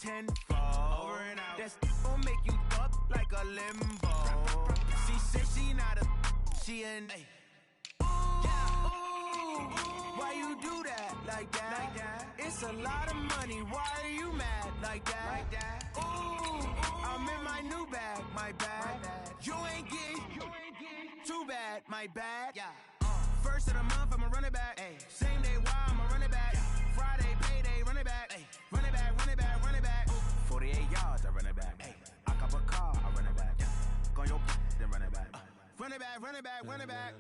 tenfold. Over and out. That's gon' make you up like a limbo. She said she not a, she an ooh, why you do that like that? It's a lot of money, why are you mad like that? Ooh, I'm in my new bag, my bad. You ain't getting too bad, my bad. First of the month, I'ma run it back. Same day, why I'ma run it back. Friday, payday, run it back. Run it back, run it back, run it back. 48 yards, I run it back. I cop a car, I run it back. Go your then run it back. Run it back, run it back, run it back.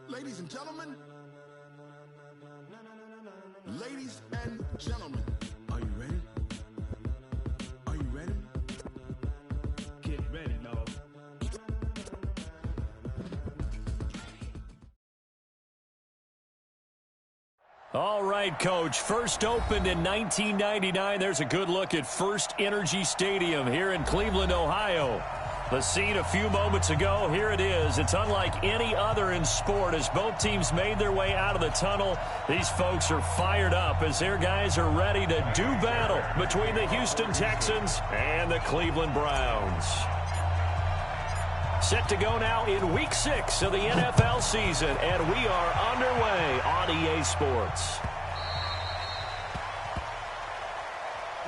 Ladies and gentlemen, ladies and gentlemen, are you ready? Are you ready? Get ready, no. All right, Coach. First opened in 1999. There's a good look at First Energy Stadium here in Cleveland, Ohio. The scene a few moments ago, here it is. It's unlike any other in sport. As both teams made their way out of the tunnel, these folks are fired up as their guys are ready to do battle between the Houston Texans and the Cleveland Browns. Set to go now in Week 6 of the NFL season, and we are underway on EA Sports.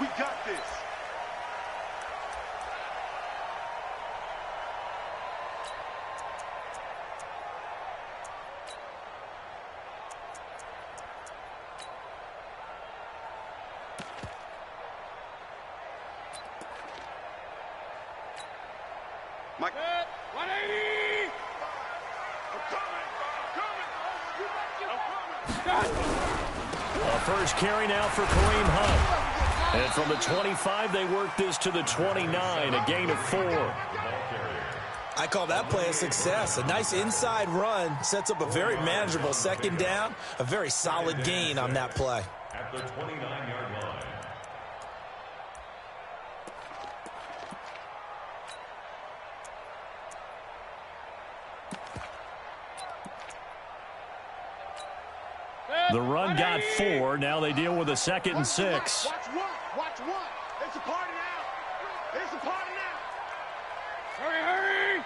We got this. Mike. 180! I'm coming! A first carry now for Kareem Hunt. And from the 25, they work this to the 29, a gain of 4. I call that play a success. A nice inside run sets up a very manageable second down, a very solid gain on that play. At the 29-yard line. The run got 4. Now they deal with a 2nd and 6. Watch one. Watch one. It's a party now. It's a party now. Hurry, hurry.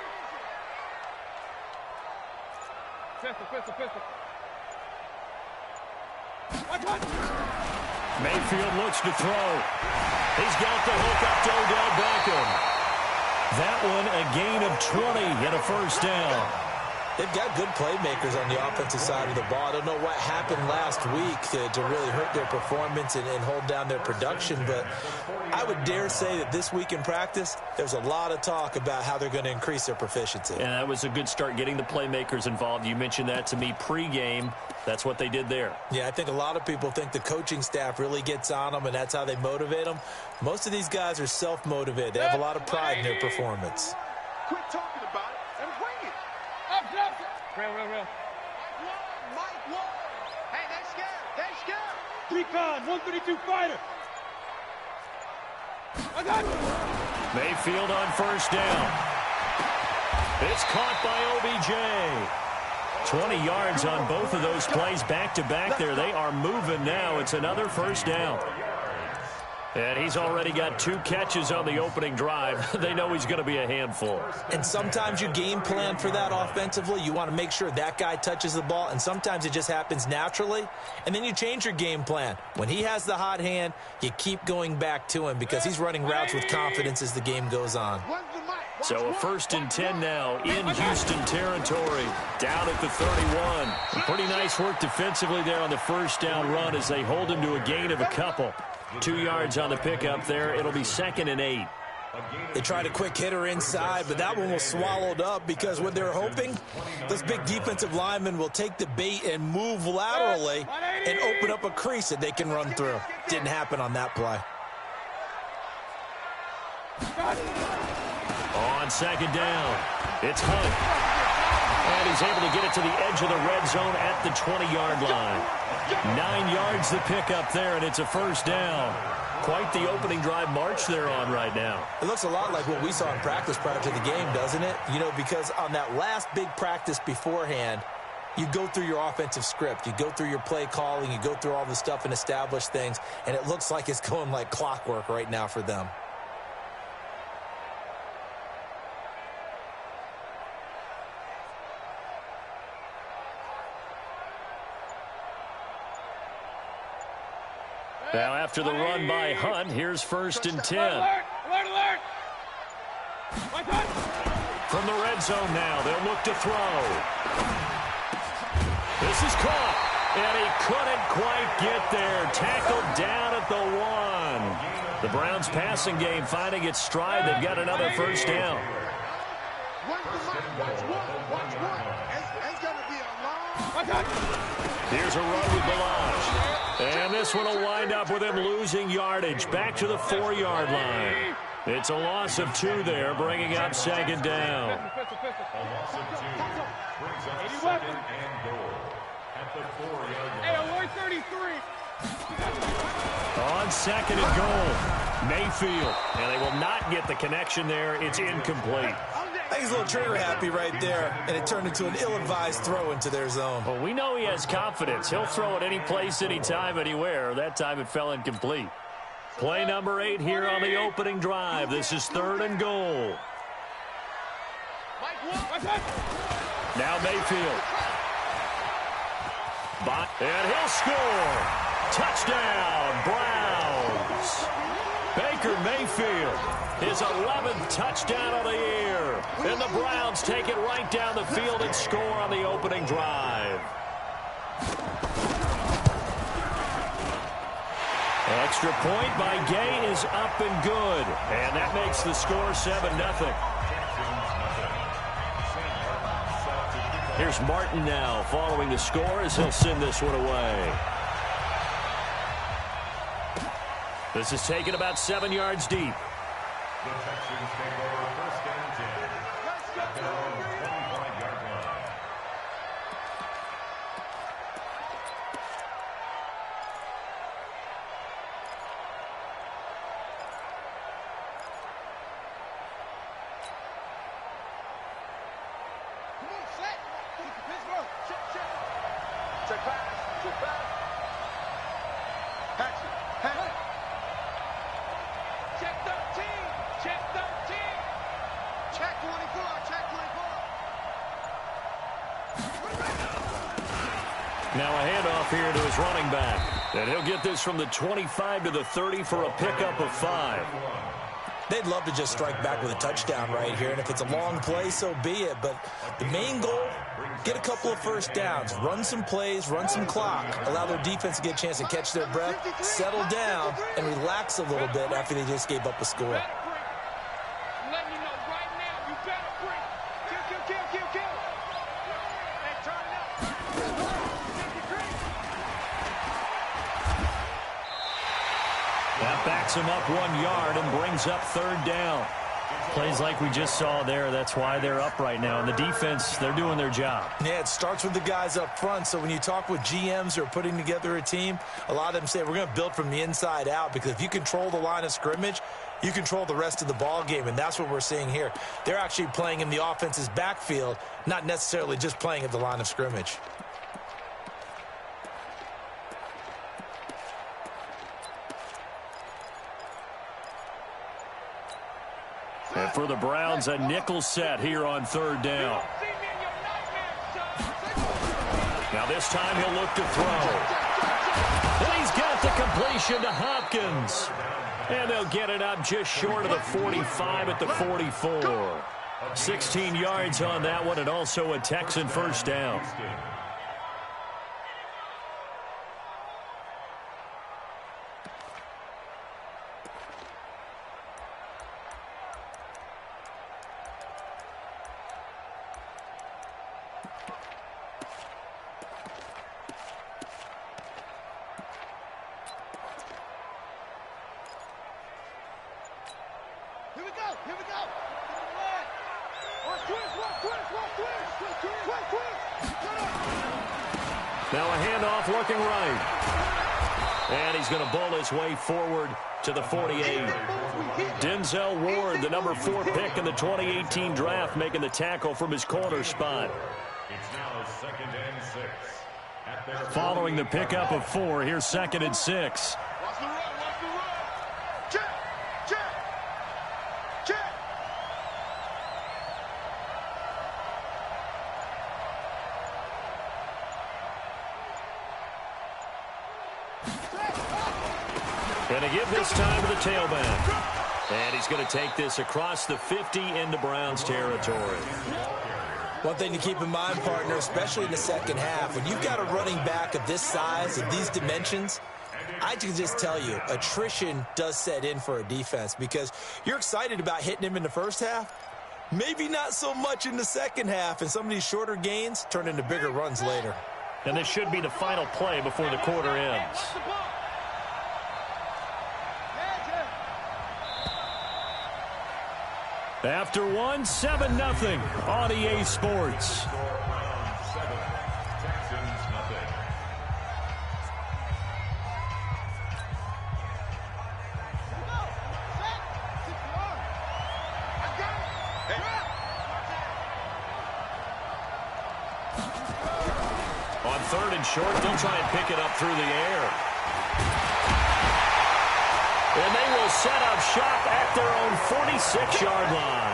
Pistol. Watch one. Mayfield looks to throw. He's got the hook up to Odell Beckham. That one a gain of 20 and a first down. They've got good playmakers on the offensive side of the ball. I don't know what happened last week to really hurt their performance and hold down their production, but I would dare say that this week in practice, there's a lot of talk about how they're going to increase their proficiency. And that was a good start, getting the playmakers involved. You mentioned that to me pregame. That's what they did there. Yeah, I think a lot of people think the coaching staff really gets on them, and that's how they motivate them. Most of these guys are self-motivated. They have a lot of pride in their performance. Quit talking about it and bring it. Real. Mike Ward. Hey, they're scared. Recon, 132 fighter. I got you. Mayfield on first down. It's caught by OBJ. 20 yards on both of those plays back-to-back there. They are moving now. It's another first down. And he's already got 2 catches on the opening drive. They know he's going to be a handful. And sometimes you game plan for that offensively. You want to make sure that guy touches the ball, and sometimes it just happens naturally. And then you change your game plan. When he has the hot hand, you keep going back to him because he's running routes with confidence as the game goes on. So a 1st and 10 now in Houston territory, down at the 31. Pretty nice work defensively there on the first down run as they hold him to a gain of a couple. 2 yards on the pickup there. It'll be 2nd and 8. They tried a quick hitter inside, but that one was swallowed up because what they're hoping, this big defensive lineman will take the bait and move laterally and open up a crease that they can run through. Didn't happen on that play. On 2nd down, it's Hunt. And he's able to get it to the edge of the red zone at the 20-yard line. 9 yards the pickup there, and it's a first down. Quite the opening drive march they're on right now. It looks a lot like what we saw in practice prior to the game, doesn't it? You know, because on that last big practice beforehand, You go through your offensive script. You go through your play calling. You go through all the stuff and establish things, and it looks like it's going like clockwork right now for them. Now after the run by Hunt, here's 1st and 10. Alert! Alert! Alert! From the red zone now, they'll look to throw. This is caught, and he couldn't quite get there. Tackled down at the 1. The Browns passing game finding its stride. They've got another 1st down. Here's a run with Balazs. And this one will wind up with him losing yardage. Back to the 4-yard line. It's a loss of 2 there, bringing up 2nd down. A loss of 2 brings up 2nd and goal at the 4-yard line. Hey, alert 33. On 2nd and goal, Mayfield. And they will not get the connection there. It's incomplete. I think he's a little trigger happy right there, and it turned into an ill-advised throw into their zone. Well, we know he has confidence. He'll throw it any place, anytime, anywhere. That time it fell incomplete. Play number 8 here on the opening drive. This is 3rd and goal. Now Mayfield. And he'll score. Touchdown, Browns. Baker Mayfield, his 11th touchdown of the year. And the Browns take it right down the field and score on the opening drive. Extra point by Gay is up and good. And that makes the score 7-0. Here's Martin now following the score as he'll send this one away. This is taken about 7 yards deep. The Texans take over 1st and 10 at their own 25-yard line. Come on, set. Pittsburgh. Check back. Check back. Action. Action. Check 13. Check 13. Check 24. Check 24. Now a handoff here to his running back. And he'll get this from the 25 to the 30 for a pickup of 5. They'd love to just strike back with a touchdown right here, and if it's a long play, so be it. But the main goal, get a couple of 1st downs, run some plays, run some clock, allow their defense to get a chance to catch their breath, settle down, and relax a little bit after they just gave up a score. Let me know right now. You better bring. Kill. Hey, turn it up. That backs him up 1 yard and brings up 3rd down. Plays like we just saw there, that's why they're up right now. And the defense, they're doing their job. Yeah, it starts with the guys up front. So when you talk with GMs who are putting together a team, a lot of them say we're going to build from the inside out, because if you control the line of scrimmage, you control the rest of the ball game, and that's what we're seeing here. They're actually playing in the offense's backfield, not necessarily just playing at the line of scrimmage. And for the Browns, a nickel set here on 3rd down. Now this time he'll look to throw. And he's got the completion to Hopkins. And they'll get it up just short of the 45 at the 44. 16 yards on that one, and also a Texan 1st down. Now a handoff looking right. And he's going to bowl his way forward to the 48. Denzel Ward, the number 4 pick in the 2018 draft, making the tackle from his corner spot. It's now 2nd and 6. At their Following the pickup of 4, here's 2nd and 6. Watch the run, watch the run. Check, check, check. Going to give this time to the tailback. And he's going to take this across the 50 into Browns territory. One thing to keep in mind, partner, especially in the second half, when you've got a running back of this size and these dimensions, I can just tell you, attrition does set in for a defense because you're excited about hitting him in the first half, maybe not so much in the second half, and some of these shorter gains turn into bigger runs later. And this should be the final play before the quarter ends. After 1, 7-0 on EA Sports. Browns 7, Texans nothing. On 3rd and short, they'll try and pick it up through the air. And they will set up shop at their own 46-yard line.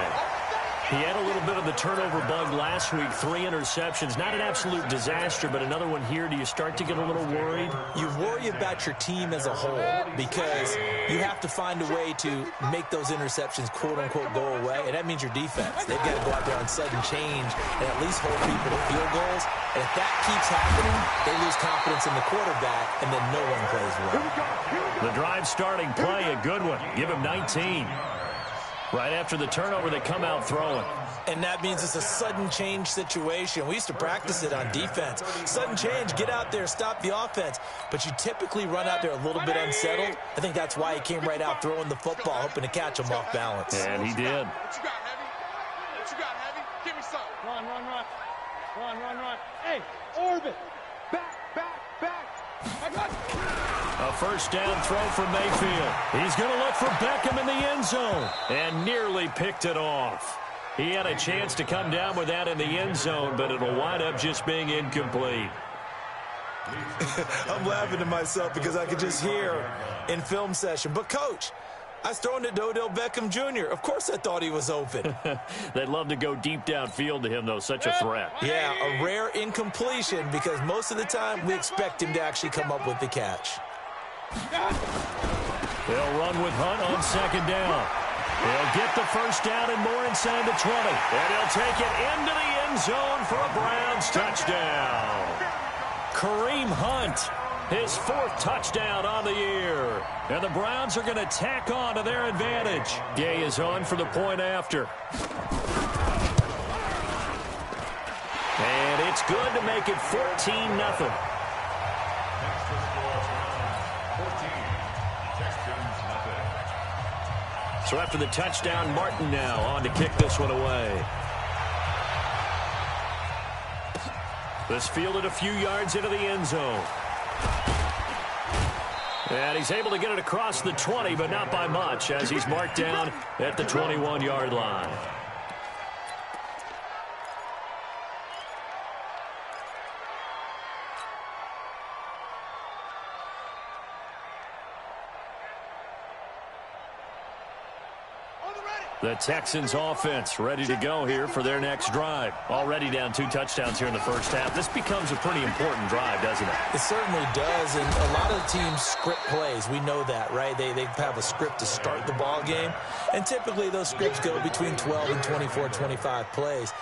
He had a little bit of the turnover bug last week, 3 interceptions. Not an absolute disaster, but another one here. Do you start to get a little worried? You worry about your team as a whole because you have to find a way to make those interceptions, quote-unquote, go away, and that means your defense. They've got to go out there on sudden change and at least hold people to field goals. And if that keeps happening, they lose confidence in the quarterback, and then no one plays well. The drive starting play, a good one. Give him 19. Right after the turnover, they come out throwing. And that means it's a sudden change situation. We used to practice it on defense. Sudden change, get out there, stop the offense. But you typically run out there a little bit unsettled. I think that's why he came right out throwing the football, hoping to catch him off balance. And he did. What you got, Heavy? What you got, Heavy? Give me some. Run, run, run. Run, run, run. Hey, orbit. Back, back, back. I got you. A first down throw from Mayfield. He's going to look for Beckham in the end zone. And nearly picked it off. He had a chance to come down with that in the end zone, but it'll wind up just being incomplete. I'm laughing to myself because I could just hear in film session. But, Coach, I was throwing it to Odell Beckham Jr. Of course I thought he was open. They'd love to go deep downfield to him, though. Such a threat. Yeah, a rare incompletion because most of the time we expect him to actually come up with the catch. They'll run with Hunt on second down. They'll get the first down and more inside the 20. And he'll take it into the end zone for a Browns touchdown. Kareem Hunt, his 4th touchdown on the year. And the Browns are going to tack on to their advantage. Gay is on for the point after. And it's good to make it 14-0. So after the touchdown, Martin now on to kick this one away. This fielded a few yards into the end zone. And he's able to get it across the 20, but not by much, as he's marked down at the 21-yard line. The Texans offense ready to go here for their next drive. Already down 2 touchdowns here in the first half. This becomes a pretty important drive, doesn't it? It certainly does, and a lot of the teams script plays. We know that, right? They have a script to start the ball game, and typically those scripts go between 12 and 24, 25 plays.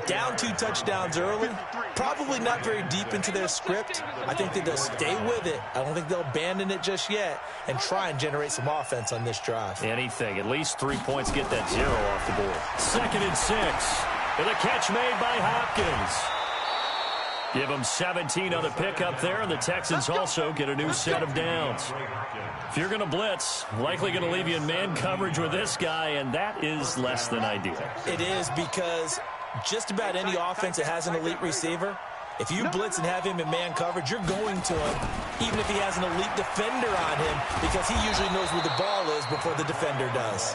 Down 2 touchdowns early, probably not very deep into their script. I think that they'll stay with it. I don't think they'll abandon it just yet and try and generate some offense on this drive. Anything. At least 3 points, get that 0 off the board. 2nd and 6. And a catch made by Hopkins. Give them 17 on the pickup there, and the Texans also get a new set of downs. If you're going to blitz, likely going to leave you in man coverage with this guy, and that is less than ideal. It is because just about any offense that has an elite receiver, if you blitz and have him in man coverage, you're going to him, even if he has an elite defender on him, because he usually knows where the ball is before the defender does.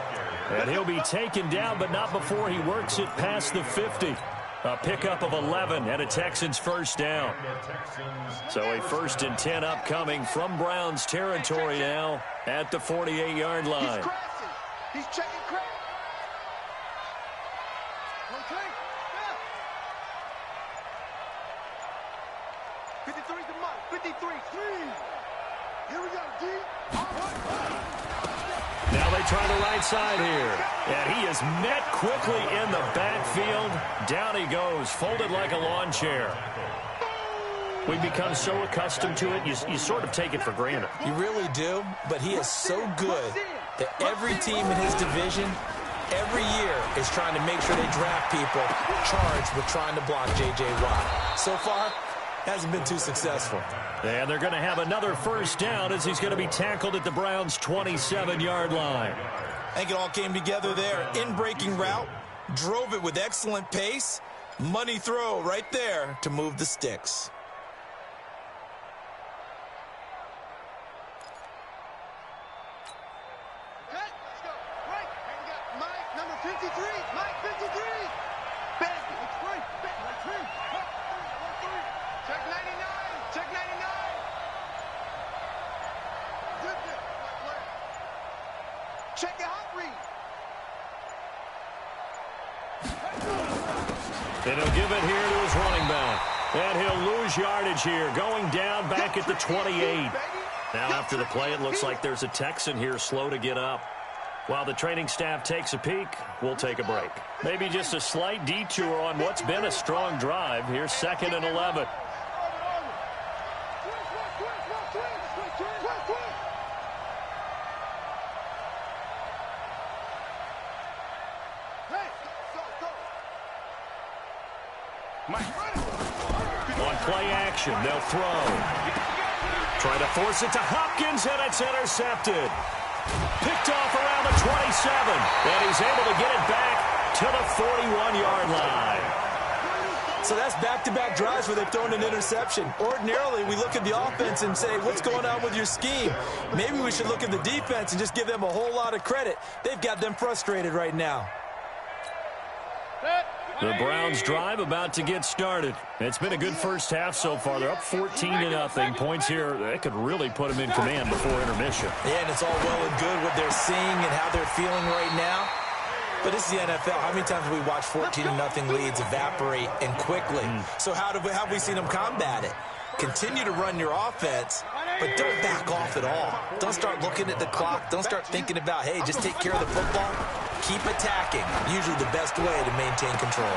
And he'll be taken down, but not before he works it past the 50. A pickup of 11 and a Texans first down. So a 1st and 10 upcoming from Browns territory now at the 48-yard line. He's checking crack. Okay. 53 to Mike. 53. 3. Here we go, D. Now they try the right side here. And he is met quickly in the backfield. Down he goes, folded like a lawn chair. We become so accustomed to it, you sort of take it for granted. You really do, but he is so good that every team in his division every year is trying to make sure they draft people charged with trying to block J.J. Watt. So far, hasn't been too successful. And they're going to have another first down as he's going to be tackled at the Browns' 27-yard line. I think it all came together there. In-breaking route, drove it with excellent pace. Money throw right there to move the sticks. Okay, let's go. Right. And we got Mike, number 53. Mike, 53. Back. It's free. Back. That's free. Check 99. Check 99. Good. Check your hot read. And he'll give it here to his running back. And he'll lose yardage here, going down back at the 28. Now after the play, it looks like there's a Texan here slow to get up. While the training staff takes a peek, we'll take a break. Maybe just a slight detour on what's been a strong drive. Here's 2nd and 11. On play action, they'll throw. Try to force it to Hopkins, and it's intercepted. Picked off around the 27, and he's able to get it back to the 41-yard line. So that's back-to-back drives where they've thrown an interception. Ordinarily, we look at the offense and say, what's going on with your scheme? Maybe we should look at the defense and just give them a whole lot of credit. They've got them frustrated right now. The Browns drive about to get started. It's been a good first half so far. They're up 14-0. Points here, that could really put them in command before intermission. Yeah, and it's all well and good what they're seeing and how they're feeling right now. But this is the NFL. How many times have we watched 14-0 leads evaporate and quickly? So how have we seen them combat it? Continue to run your offense, but don't back off at all. Don't start looking at the clock. Don't start thinking about, hey, just take care of the football. Keep attacking. Usually the best way to maintain control.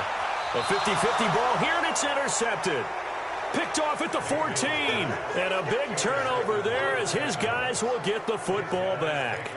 A 50-50 ball here, and it's intercepted. Picked off at the 14. And a big turnover there as his guys will get the football back.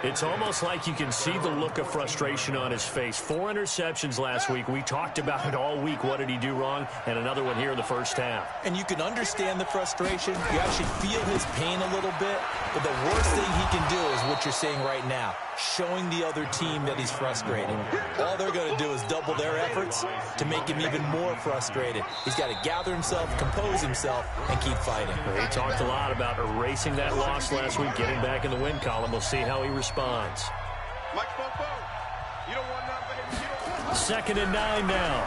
It's almost like you can see the look of frustration on his face. 4 interceptions last week. We talked about it all week. What did he do wrong? And another one here in the first half. And you can understand the frustration. You actually feel his pain a little bit. But the worst thing he can do is what you're seeing right now, showing the other team that he's frustrated. All they're going to do is double their efforts to make him even more frustrated. He's got to gather himself, compose himself, and keep fighting. He talked a lot about erasing that loss last week, getting back in the win column. We'll see how he responds. Mike Fofo, you don't want nothing. 2nd and 9 now.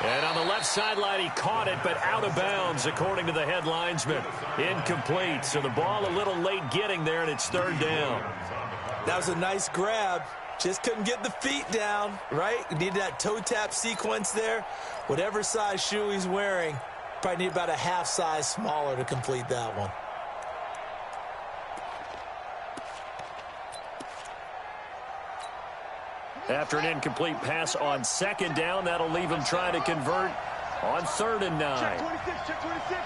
And on the left sideline, he caught it, but out of bounds, according to the head linesman. Incomplete, so the ball a little late getting there, and it's 3rd down. That was a nice grab. Just couldn't get the feet down, right? Needed that toe tap sequence there. Whatever size shoe he's wearing, probably need about a half size smaller to complete that one. After an incomplete pass on 2nd down, that'll leave him trying to convert on 3rd and 9. Check 26, check 26.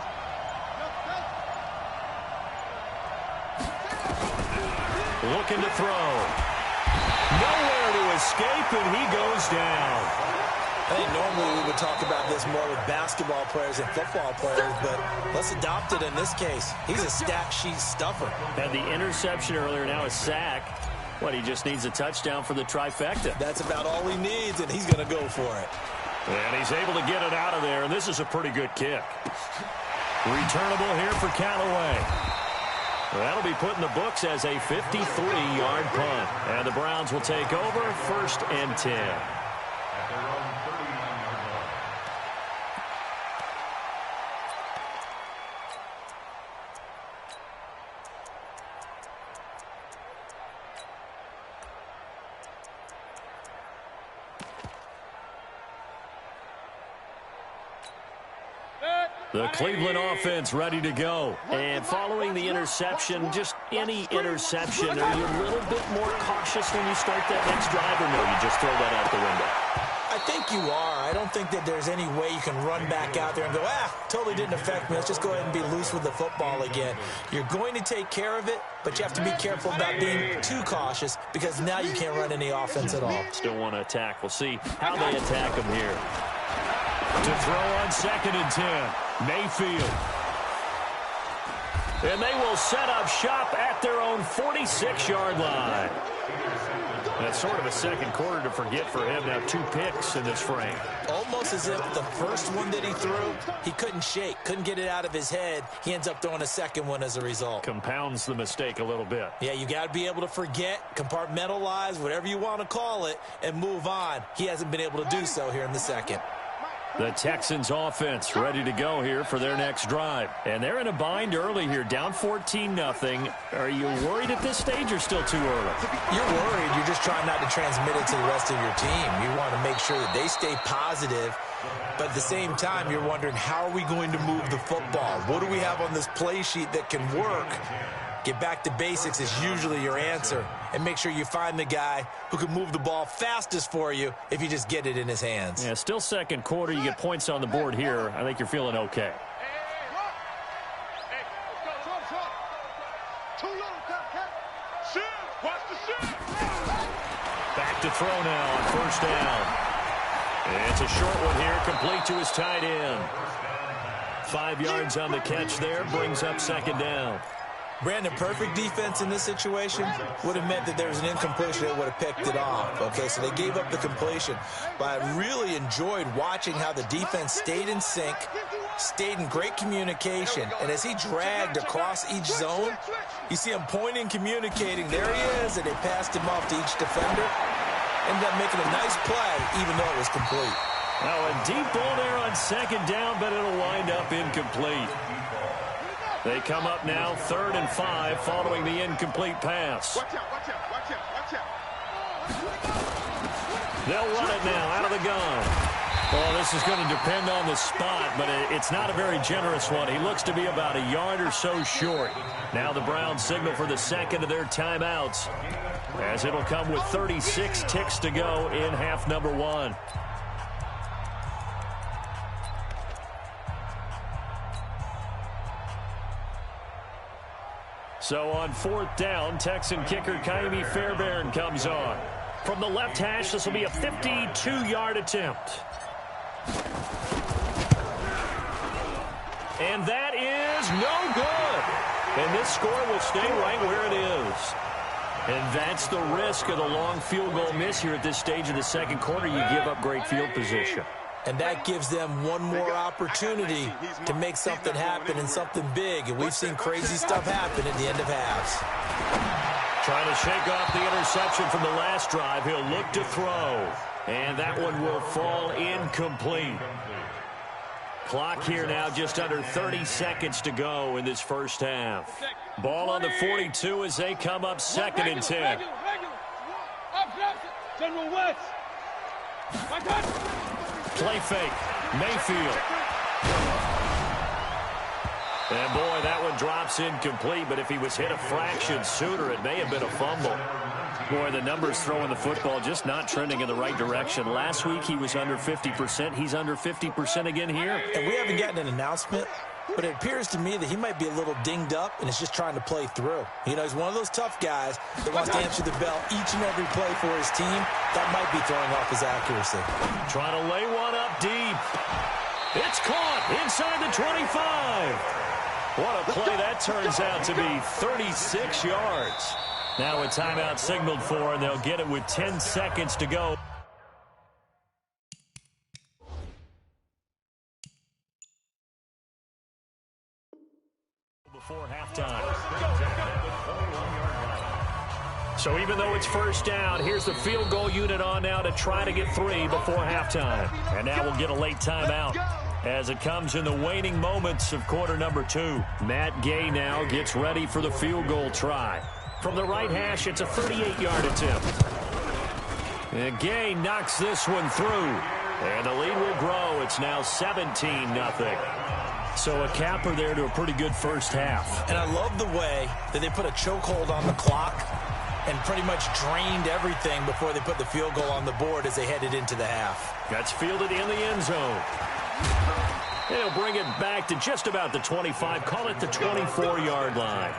Looking to throw. Nowhere to escape, and he goes down. I think normally we would talk about this more with basketball players and football players, but let's adopt it in this case. He's a stat sheet stuffer. Had the interception earlier, now a sack. What, he just needs a touchdown for the trifecta. That's about all he needs, and he's going to go for it. And he's able to get it out of there, and this is a pretty good kick. Returnable here for Callaway. That'll be put in the books as a 53-yard punt. And the Browns will take over 1st and 10. At their own 39-yard line. The Cleveland offense ready to go. And following the interception, just any interception, are you a little bit more cautious when you start that next drive, or no, you just throw that out the window? I think you are. I don't think that there's any way you can run back out there and go, totally didn't affect me. Let's just go ahead and be loose with the football again. You're going to take care of it, but you have to be careful about being too cautious because now you can't run any offense at all. Still want to attack. We'll see how they attack them here. To throw on 2nd and 10. Mayfield. And they will set up shop at their own 46-yard line. That's sort of a second quarter to forget for him. Now 2 picks in this frame. Almost as if the first one that he threw, he couldn't shake, couldn't get it out of his head. He ends up throwing a second one as a result. Compounds the mistake a little bit. Yeah, you got to be able to forget, compartmentalize, whatever you want to call it, and move on. He hasn't been able to do so here in the second. The Texans offense ready to go here for their next drive. And they're in a bind early here, down 14-0. Are you worried at this stage or still too early? You're worried. You're just trying not to transmit it to the rest of your team. You want to make sure that they stay positive. But at the same time, you're wondering, how are we going to move the football? What do we have on this play sheet that can work? Get back to basics is usually your answer. And make sure you find the guy who can move the ball fastest for you if you just get it in his hands. Yeah, still second quarter. You get points on the board here. I think you're feeling okay. Back to throw now on 1st down. It's a short one here, complete to his tight end. 5 yards on the catch there, brings up 2nd down. Brandon, perfect defense in this situation would have meant that there was an incompletion that would have picked it off. Okay, so they gave up the completion. But I really enjoyed watching how the defense stayed in sync, stayed in great communication. And as he dragged across each zone, you see him pointing, communicating. There he is, and they passed him off to each defender. Ended up making a nice play, even though it was complete. Now a deep ball there on 2nd down, but it'll wind up incomplete. They come up now 3rd and 5 following the incomplete pass. Watch out, watch out, watch out, watch out. They'll run it now out of the gun. Well, this is going to depend on the spot, but it's not a very generous one. He looks to be about a yard or so short. Now the Browns signal for the second of their timeouts, as it'll come with 36 ticks to go in half number 1. So on 4th down, Texan kicker Kaimi Fairbairn comes on. From the left hash, this will be a 52-yard attempt. And that is no good. And this score will stay right where it is. And that's the risk of the long field goal miss here at this stage of the second quarter. You give up great field position. And that gives them one more opportunity to make something happen and something big. And we've seen crazy stuff happen at the end of halves. Trying to shake off the interception from the last drive. He'll look to throw. And that one will fall incomplete. Clock here now just under 30 seconds to go in this first half. Ball on the 42 as they come up 2nd and 10. General West. Play fake. Mayfield. And boy, that one drops incomplete, but if he was hit a fraction sooner, it may have been a fumble. Boy, the numbers throwing the football just not trending in the right direction. Last week he was under 50%. He's under 50% again here. And we haven't gotten an announcement, but it appears to me that he might be a little dinged up and is just trying to play through. You know, he's one of those tough guys that wants to answer the bell each and every play for his team. That might be throwing off his accuracy. Trying to lay one up deep. It's caught inside the 25. What a play that turns out to be, 36 yards. Now a timeout signaled for, and they'll get it with 10 seconds to go. before halftime. So even though it's first down, here's the field goal unit on now to try to get 3 before halftime. And now we'll get a late timeout as it comes in the waning moments of quarter number 2. Matt Gay now gets ready for the field goal try. From the right hash, it's a 38-yard attempt. And Gay knocks this one through. And the lead will grow. It's now 17-0. So a capper there to a pretty good first half. And I love the way that they put a chokehold on the clock and pretty much drained everything before they put the field goal on the board as they headed into the half. That's fielded in the end zone. They'll bring it back to just about the 25. Call it the 24-yard line.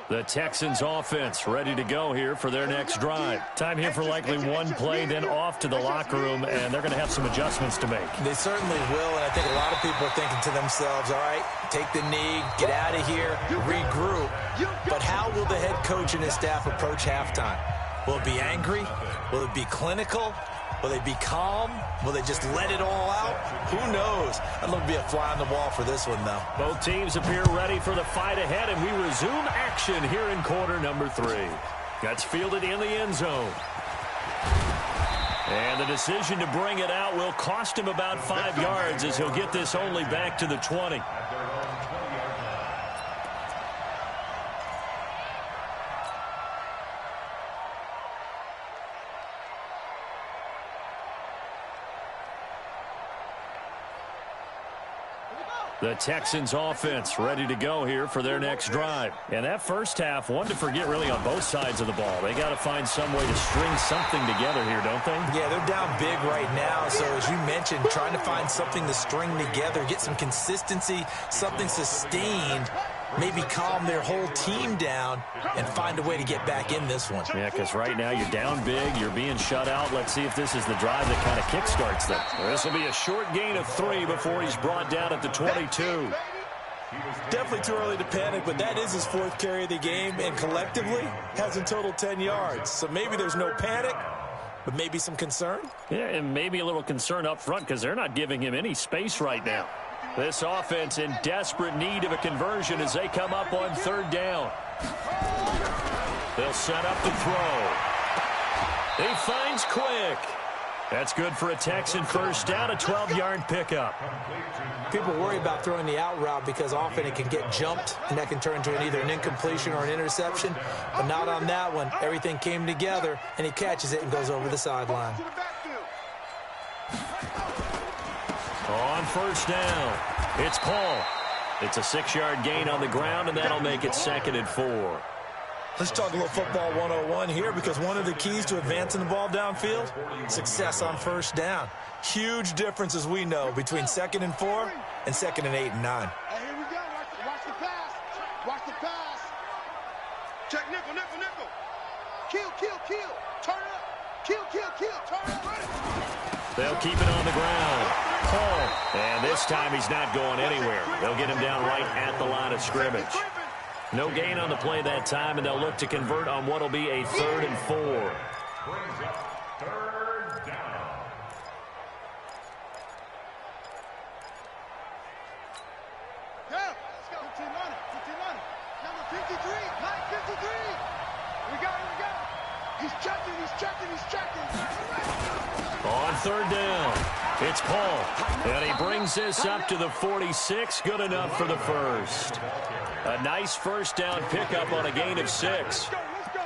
The Texans offense ready to go here for their next drive. Time here for likely one play, then off to the locker room, and they're going to have some adjustments to make. They certainly will, and I think a lot of people are thinking to themselves, all right, take the knee, get out of here, regroup. But how will the head coach and his staff approach halftime? Will it be angry? Will it be clinical? Will they be calm? Will they just let it all out? Who knows? I'd love to be a fly on the wall for this one, though. Both teams appear ready for the fight ahead, and we resume action here in quarter number 3. That's fielded in the end zone. And the decision to bring it out will cost him about 5 yards as he'll get this only back to the 20. The Texans offense ready to go here for their next drive. And that first half, one to forget really on both sides of the ball. They got to find some way to string something together here, don't they? Yeah, they're down big right now. So as you mentioned, trying to find something to string together, get some consistency, something sustained, maybe calm their whole team down and find a way to get back in this one. Yeah, because right now you're down big, you're being shut out. Let's see if this is the drive that kind of kickstarts them. This will be a short gain of 3 before he's brought down at the 22. Definitely too early to panic, but that is his 4th carry of the game, and collectively has in total 10 yards. So maybe there's no panic, but maybe some concern. Yeah, and maybe a little concern up front because they're not giving him any space right now. This offense in desperate need of a conversion as they come up on 3rd down. They'll set up the throw. He finds Quick. That's good for a Texan first down, a 12-yard pickup. People worry about throwing the out route because often it can get jumped, and that can turn into either an incompletion or an interception. But not on that one. Everything came together, and he catches it and goes over the sideline. On first down, it's Paul. It's a 6-yard gain on the ground, and that'll make it 2nd and 4. Let's talk a little football 101 here, because one of the keys to advancing the ball downfield, success on first down. Huge difference, as we know, between 2nd and 4 and 2nd and 8 and 9. Hey, here we go. Watch the pass. Watch the pass. Check nickel, nickel, nickel. Kill, kill, kill. Turn it up. Kill, kill, kill. Turn it up. They'll keep it on the ground. Paul. And this time he's not going anywhere. They'll get him down right at the line of scrimmage. No gain on the play that time, and they'll look to convert on what will be a 3rd and 4. Brings up 3rd down. Go. Let's go. 15 on it. 15 on it. Number 53. Mike 53. We go. He's checking. He's checking. He's checking. On 3rd down, it's Paul. And he brings this up to the 46. Good enough for the first. A nice first down pickup on a gain of 6.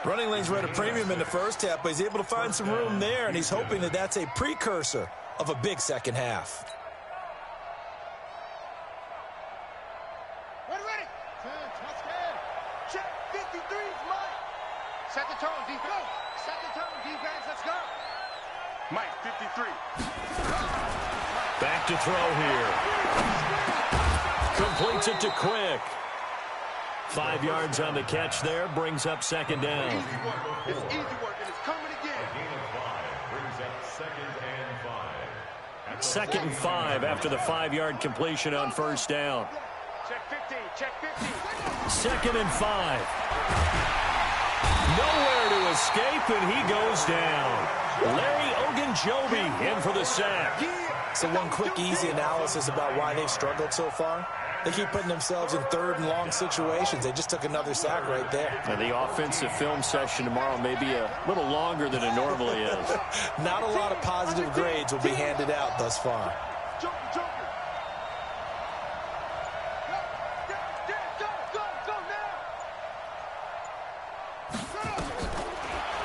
Running lanes were at a premium in the first half, but he's able to find some room there, and he's hoping that that's a precursor of a big second half. Ready. Check 53 is Mike. Set the tone, defense. Set the tone, defense. Let's go. Mike 53. Back to throw here. Completes it to Quick. 5 yards on the catch there, brings up 2nd down. It's easy work, and it's coming again. A gain of 5 brings up 2nd and 5. 2nd and 5 after the 5-yard completion on first down. Check 50, check 50. 2nd and 5. Nowhere to escape, and he goes down. Larry Ogunjobi in for the sack. So one quick, easy analysis about why they've struggled so far. They keep putting themselves in 3rd and long situations. They just took another sack right there. And the offensive film session tomorrow may be a little longer than it normally is. Not a lot of positive grades will be handed out thus far.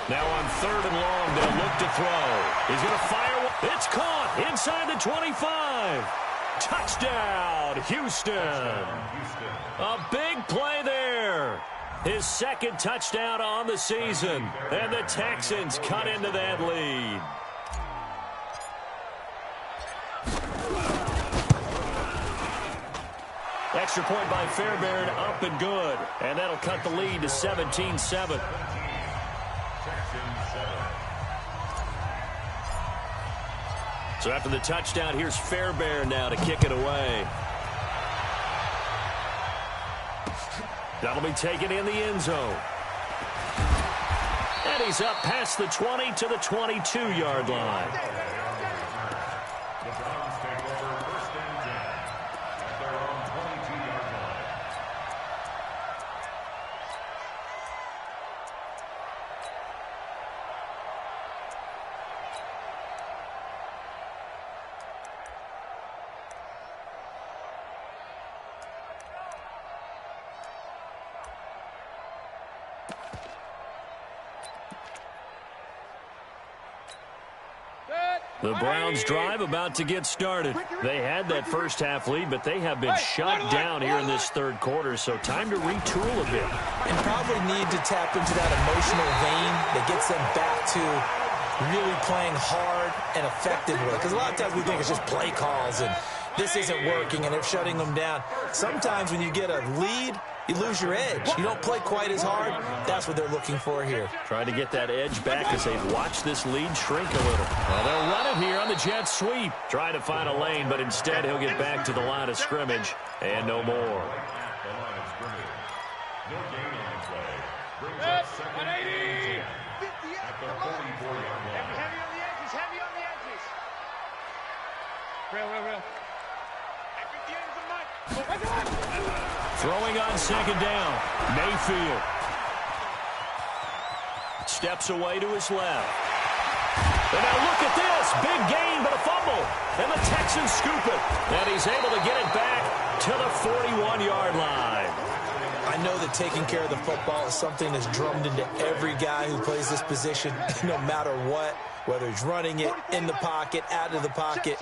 Now on 3rd and long, they'll look to throw. He's going to fire. It's caught inside the 25. Touchdown, Houston. A big play there. His 2nd touchdown on the season. And the Texans cut into that lead. Extra point by Fairbairn, up and good. And that'll cut the lead to 17-7. So after the touchdown, here's Fairbairn now to kick it away. That'll be taken in the end zone. And he's up past the 20 to the 22-yard line. The Browns take over 1st and 10 at their own 22-yard line. The Browns drive about to get started. They had that first half lead, but they have been shut down here in this 3rd quarter, so time to retool a bit. And probably need to tap into that emotional vein that gets them back to really playing hard and effectively. Because a lot of times we think it's just play calls and this isn't working and they're shutting them down. Sometimes when you get a lead, you lose your edge. You don't play quite as hard. That's what they're looking for here. Trying to get that edge back as they've watched this lead shrink a little. Well, they'll run it here on the jet sweep. Trying to find a lane, but instead he'll get back to the line of scrimmage and no more. The line of scrimmage. No gain on the play. Brings up 2nd and 10 at the 44-yard line. Heavy on the edges, heavy on the edges. Real. Throwing on 2nd down. Mayfield steps away to his left. And now look at this. Big gain, but a fumble. And the Texans scoop it. And he's able to get it back to the 41-yard line. I know that taking care of the football is something that's drummed into every guy who plays this position, no matter what, whether he's running it, in the pocket, out of the pocket.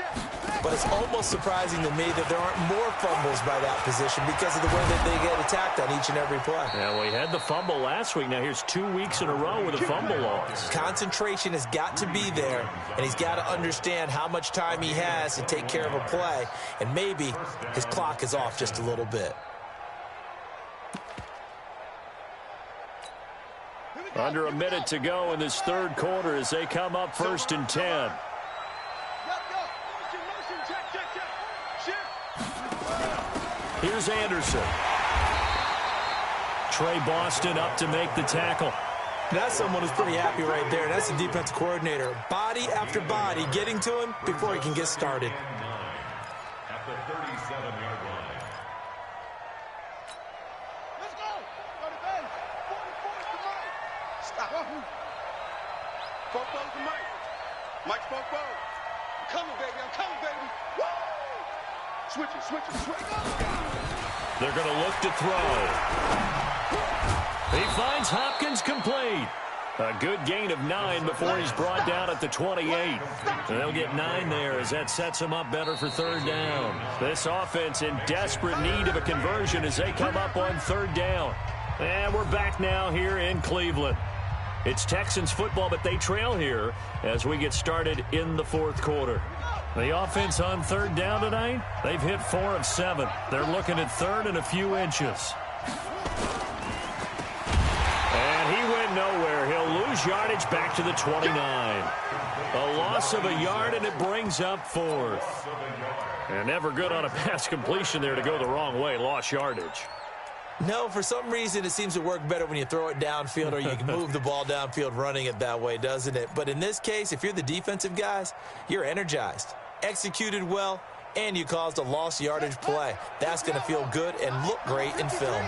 But it's almost surprising to me that there aren't more fumbles by that position because of the way that they get attacked on each and every play. Yeah, we had the fumble last week. Now here's 2 weeks in a row with a fumble loss. Concentration has got to be there, and he's got to understand how much time he has to take care of a play, and maybe his clock is off just a little bit. Under a minute to go in this 3rd quarter as they come up 1st and 10. Here's Anderson. Trey Boston up to make the tackle. That's someone who's pretty happy right there. That's the defensive coordinator. Body after body getting to him before he can get started. At the 37-yard line. Let's go. Go to base. 44 to Mike. Stop. Football to Mike. Mike's football. I'm coming, baby. I'm coming, baby. Woo! Switch it. They're going to look to throw. He finds Hopkins complete. A good gain of 9 before he's brought down at the 28. And they'll get 9 there as that sets him up better for 3rd down. This offense in desperate need of a conversion as they come up on 3rd down. And we're back now here in Cleveland. It's Texans football, but they trail here as we get started in the 4th quarter. The offense on 3rd down tonight, they've hit 4 of 7. They're looking at 3rd and a few inches. And he went nowhere. He'll lose lose yardage back to the 29. A loss of a yard, and it brings up 4th. And never good on a pass completion there to go the wrong way. Lost yardage. No, for some reason, it seems to work better when you throw it downfield or you can move the ball downfield running it that way, doesn't it? But in this case, if you're the defensive guys, you're energized, executed well, and you caused a lost yardage play. That's going to feel good and look great in film.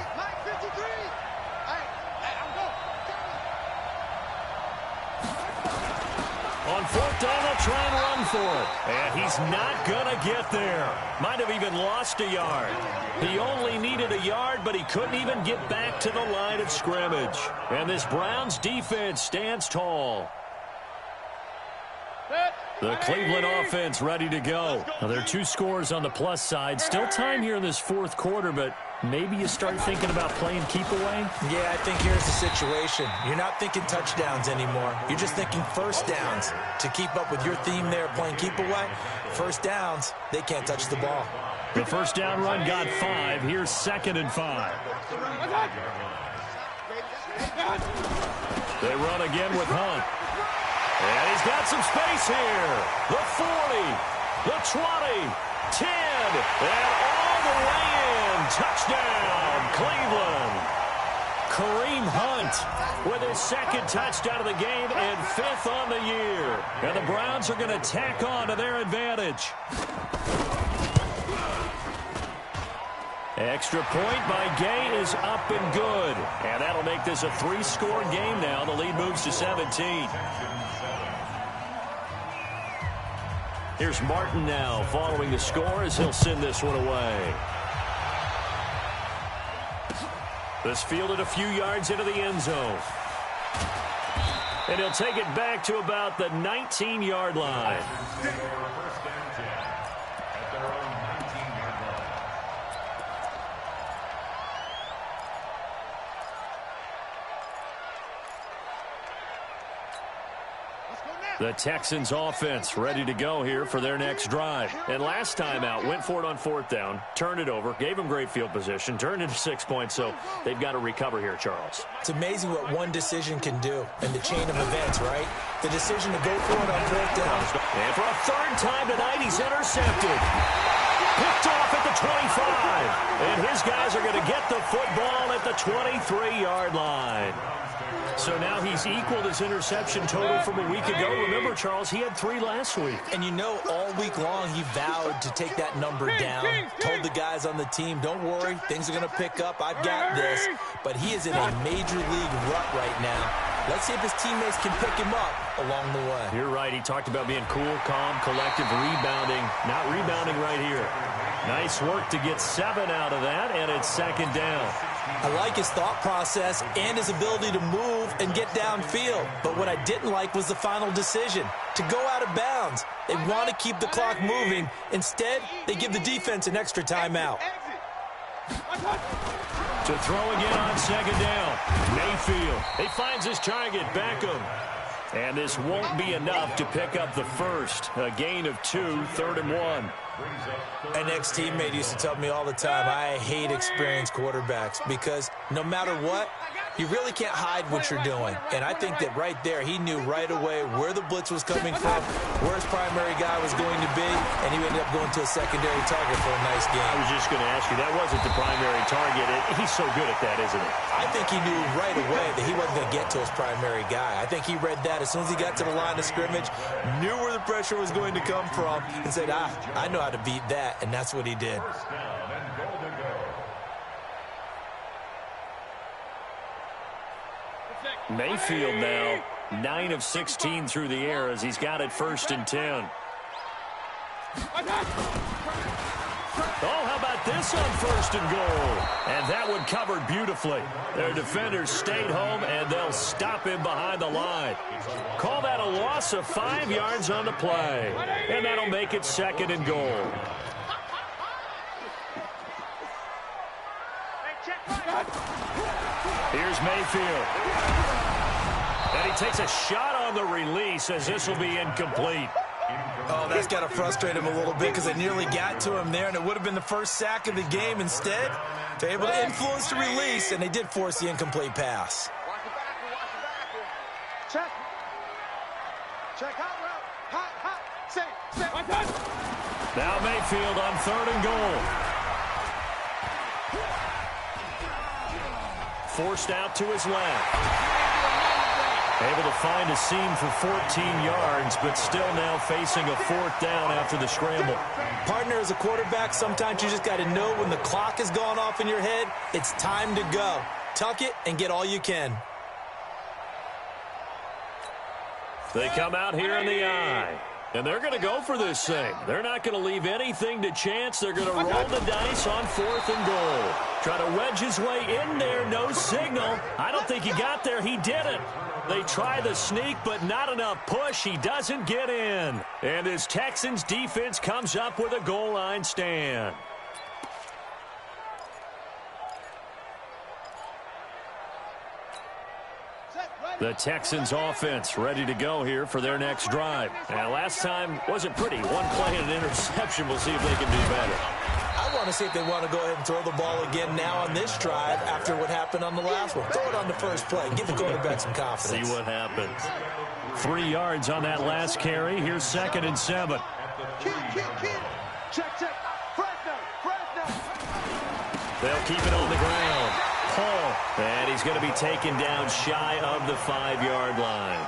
On 4th down, they'll try and run for it. And he's not going to get there. Might have even lost a yard. He only needed a yard, but he couldn't even get back to the line of scrimmage. And this Browns defense stands tall. The Cleveland offense ready to go. Now, there are 2 scores on the plus side. Still time here in this 4th quarter, but maybe you start thinking about playing keep away? Yeah, I think here's the situation. You're not thinking touchdowns anymore. You're just thinking first downs. To keep up with your theme there, playing keep away, first downs, they can't touch the ball. The first down run got 5. Here's 2nd and 5. They run again with Hunt. And he's got some space here. The 40, the 20, 10, and all the way in. Touchdown, Cleveland. Kareem Hunt with his 2nd touchdown of the game and 5th on the year. And the Browns are going to tack on to their advantage. Extra point by Gay is up and good. And that'll make this a 3-score game now. The lead moves to 17. Here's Martin now following the score as he'll send this one away. This fielded a few yards into the end zone. And he'll take it back to about the 19-yard line. The Texans offense ready to go here for their next drive. And last time out, went for it on 4th down, turned it over, gave them great field position, turned into 6 points, so they've got to recover here, Charles. It's amazing what one decision can do in the chain of events, right? The decision to go for it on 4th down. And for a 3rd time tonight, he's intercepted. Picked off at the 25. And his guys are going to get the football at the 23-yard line. So now he's equaled his interception total from a week ago. Remember, Charles, he had 3 last week. And you know, all week long he vowed to take that number down. Told the guys on the team, don't worry, things are going to pick up. I've got this. But he is in a major league rut right now. Let's see if his teammates can pick him up along the way. You're right. He talked about being cool, calm, collective, rebounding. Not rebounding right here. Nice work to get 7 out of that, and it's 2nd down. I like his thought process and his ability to move and get downfield. But what I didn't like was the final decision, to go out of bounds. They want to keep the clock moving. Instead, they give the defense an extra timeout. To throw again on 2nd down. Mayfield. He finds his target, Beckham. And this won't be enough to pick up the first. A gain of 2, 3rd and 1. An ex-teammate used to tell me all the time, I hate experienced quarterbacks because no matter what, you really can't hide what you're doing. And I think that right there, he knew right away where the blitz was coming from, where his primary guy was going to be, and he ended up going to a secondary target for a nice game. I was just going to ask you, that wasn't the primary target. He's so good at that, isn't he? I think he knew right away that he wasn't going to get to his primary guy. I think he read that as soon as he got to the line of scrimmage, knew where the pressure was going to come from, and said, I know how to beat that, and that's what he did. Mayfield now 9 of 16 through the air as he's got it 1st and 10. Oh, how about this on 1st and goal? And that one covered beautifully. Their defenders stayed home, and they'll stop him behind the line. Call that a loss of 5 yards on the play. And that'll make it 2nd and goal. Here's Mayfield. And he takes a shot on the release as this will be incomplete. Oh, that's got to frustrate him a little bit because they nearly got to him there, and it would have been the first sack of the game. Instead, they're able to influence the release, and they did force the incomplete pass. Check. Check hot route. Hot. Say. Now Mayfield on 3rd and goal. Forced out to his left. Able to find a seam for 14 yards, but still now facing a 4th down after the scramble. Partner, as a quarterback, sometimes you just got to know when the clock has gone off in your head, it's time to go. Tuck it and get all you can. They come out here in the eye, and they're going to go for this thing. They're not going to leave anything to chance. They're going to roll the dice on 4th and goal. Try to wedge his way in there, no signal. I don't think he got there. He didn't. They try the sneak, but not enough push. He doesn't get in. And his Texans defense comes up with a goal line stand. The Texans offense ready to go here for their next drive. And last time wasn't pretty. One play and an interception. We'll see if they can do better. I want to see if they want to go ahead and throw the ball again now on this drive after what happened on the last one. Throw it on the first play. Give the quarterback some confidence. See what happens. 3 yards on that last carry. Here's 2nd and 7. Kid. Check. Fresno. They'll keep it on the ground. Paul. And he's going to be taken down shy of the 5-yard line.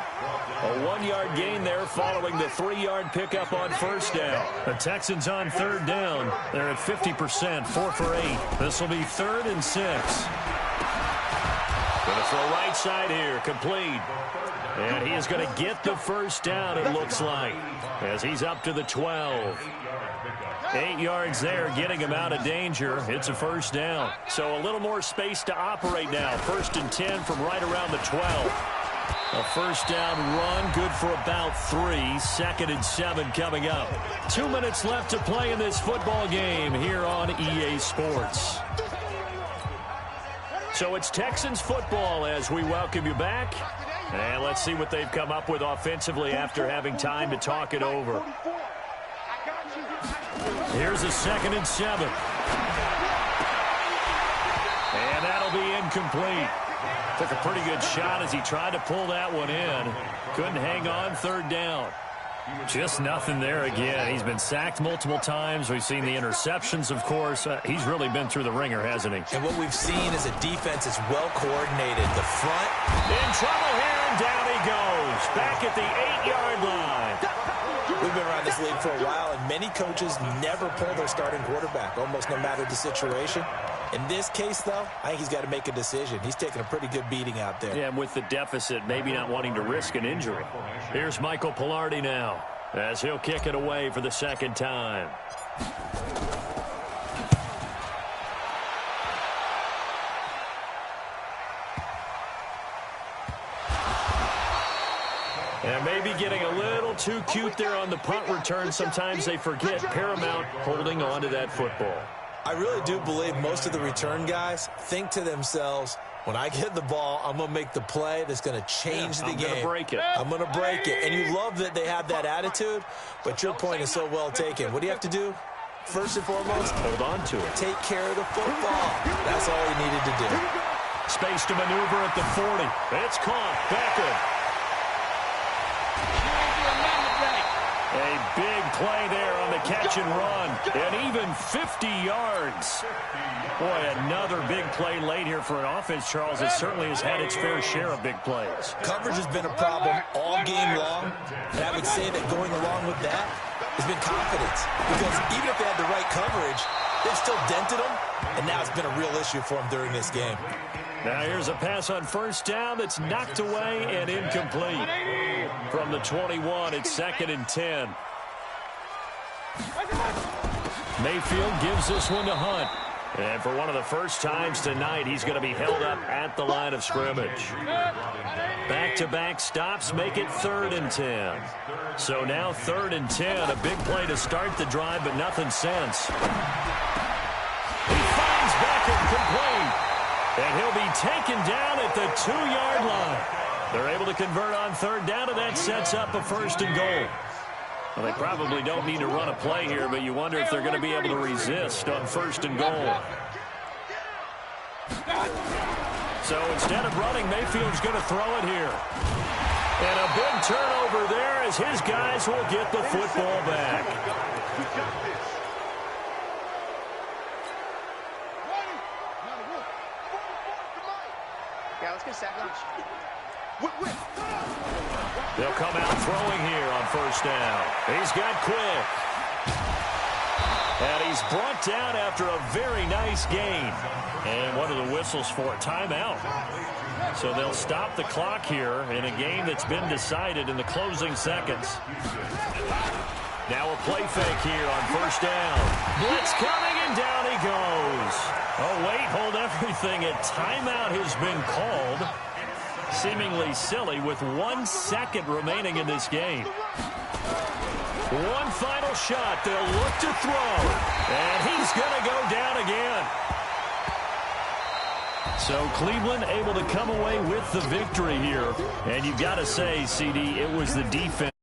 A 1-yard gain there following the 3-yard pickup on 1st down. The Texans on 3rd down. They're at 50%, 4 for 8. This will be 3rd and 6. Going to throw right side here, complete. And he is going to get the 1st down, it looks like, as he's up to the 12. 8 yards there, getting him out of danger. It's a 1st down. So a little more space to operate now. 1st and 10 from right around the 12. A 1st down run, good for about 3. 2nd and 7 coming up. 2 minutes left to play in this football game here on EA Sports. So it's Texans football as we welcome you back. And let's see what they've come up with offensively after having time to talk it over. Here's a 2nd and 7. And that'll be incomplete. Took a pretty good shot as he tried to pull that one in. Couldn't hang on, 3rd down. Just nothing there again. He's been sacked multiple times. We've seen the interceptions, of course. He's really been through the ringer, hasn't he? And what we've seen is a defense that's well coordinated. The front. In trouble here, and down he goes. Back at the 8-yard line. We've been around this league for a while, and many coaches never pull their starting quarterback, almost no matter the situation. In this case, though, I think he's got to make a decision. He's taking a pretty good beating out there. Yeah, and with the deficit, maybe not wanting to risk an injury. Here's Michael Pilardi now, as he'll kick it away for the 2nd time. And maybe getting a little too cute there on the punt return. Sometimes they forget paramount holding on to that football. I really do believe most of the return guys think to themselves, when I get the ball, I'm going to make the play that's going to change the game. I'm going to break it. I'm going to break it. And you love that they have that attitude, but your point is so well taken. What do you have to do? First and foremost, hold on to it. Take care of the football. That's all he needed to do. Space to maneuver at the 40. It's caught. Becker. A big play there on the catch and run. And even 50 yards. Boy, another big play late here for an offense, Charles, that certainly has had its fair share of big plays. Coverage has been a problem all game long. And I would say that going along with that has been confidence. Because even if they had the right coverage, they've still dented them. And now it's been a real issue for them during this game. Now here's a pass on 1st down that's knocked away and incomplete. From the 21, it's 2nd and 10. Mayfield gives this one to Hunt. And for one of the first times tonight, he's going to be held up at the line of scrimmage. Back-to-back stops make it 3rd and 10. So now 3rd and 10, a big play to start the drive, but nothing since. He finds Becker complete. And he'll be taken down at the 2-yard line. They're able to convert on 3rd down, and that sets up a 1st and goal. Well, they probably don't need to run a play here, but you wonder if they're going to be able to resist on 1st and goal. So instead of running, Mayfield's going to throw it here. And a big turnover there as his guys will get the football back. We got this. Yeah, let's get a sack lunch. They'll come out throwing here on first down. He's got Quick. And he's brought down after a very nice gain. And what are the whistles for? Timeout. So they'll stop the clock here in a game that's been decided in the closing seconds. Now a play fake here on first down. Blitz coming, and down he goes. Oh, wait, hold everything. A timeout has been called. Seemingly silly with 1 second remaining in this game. One final shot. They'll look to throw. And he's going to go down again. So Cleveland able to come away with the victory here. And you've got to say, CD, it was the defense.